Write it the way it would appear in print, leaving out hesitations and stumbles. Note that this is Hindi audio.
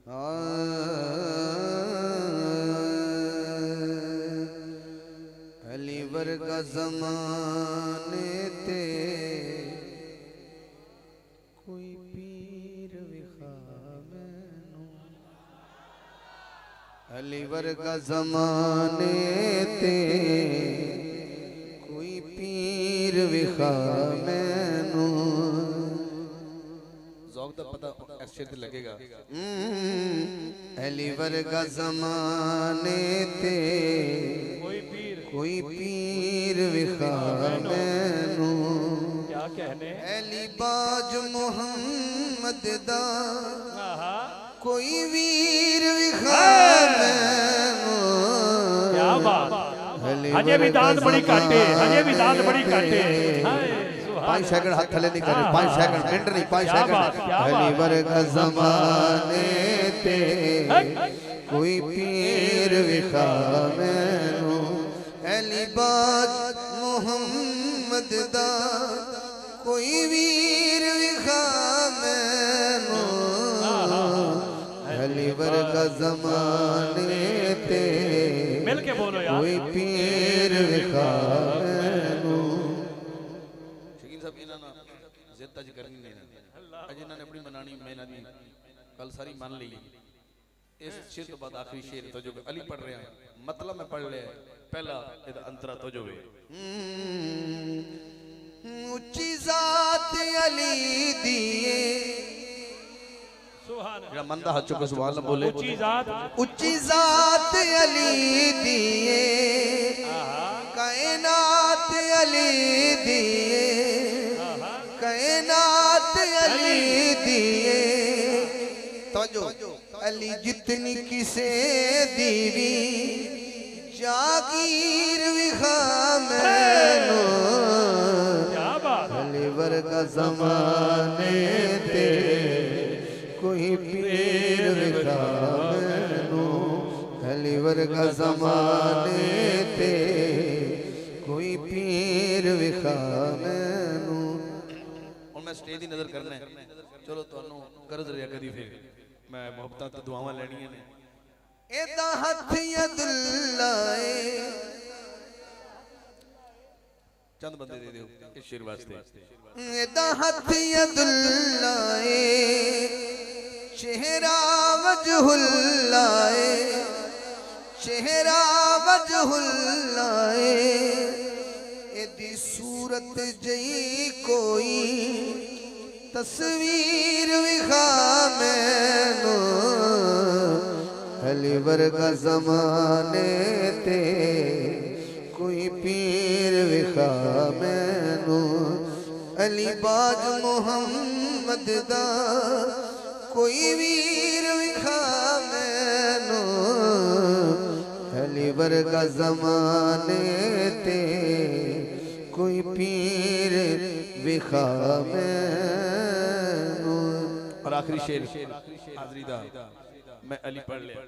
अली वर्गा ज़माने ते कोई पीर विखा मैनू। अली वर्गा ज़माने ते कोई पीर विखा मैनू। ज़ौक़ दा पता इस शेर ते लगेगा। अली वर्गा ज़माने ते कोई पीर विखा मैनू। क्या कहने अली बाज मोहम्मद दा कोई वीर विखा मैनू। क्या बात। हजे भी दांत बड़ी काटे, हजे भी दांत बड़ी काटे। 5 सेकंड हाथ थले नहीं करे, 5 सेकंड मिनट नहीं, 5 सेकंड। अली वर्गा ज़माने ते कोई पीर विखा मैनू। अली बाज मोहम्मद दा कोई वीर विखा मैनू। अली वर्गा ज़माने ते मिल के बोलो यार कोई पीर विखा मैनू। शकील साहब इन्हां जिद अज करनी नहीं, अज इन्हां ने अपनी मनानी मैं इन्हां दी गल सारी मान ली। इस शेर तो बाद आखिरी शेर तो जो अली पढ़ रहे हैं, मतलब मैं पढ़ लिया पहला इहदा अंतरा तो जो है उच्ची ज़ात अली दिए। सुभान मंदा हाथ चुके सुभान अल्लाह बोले। उच्ची ज़ात अली दिए, कायनात अली दिए, कायनात अली दिए। तवज्जो, अली जितनी किसे दीवी जागीर विखा मैनू। अली वर्गा ज़माने ते कोई पीर विखा मैनू। अली वर्गा ज़माने ते कोई पीर विखा मैनू। और मैं स्टेज की नज़र करना है, चलो तुहानू कर्ज रिया कदी फिर मैं मोहब्बतां ते दुआवां लैणियां ने। एदा हथ यदुल्लाए चंद बंदे दे दियो इस शेर वास्ते। एदा हथ यदुल्लाए चेहरा वजहुल्लाए, चेहरा वजहुल्लाए। एदी सूरत जई कोई तस्वीर विखा मैनू। अली वर्गा ज़माने ते कोई पीर विखा मैनू। अली बाज मोहम्मद दा कोई वीर विखा मैनू। अली वर्गा ज़माने ते कोई पीर विखा मैनू। और आखिरी शेर हाज़री दा मैं अली पढ़ लिया।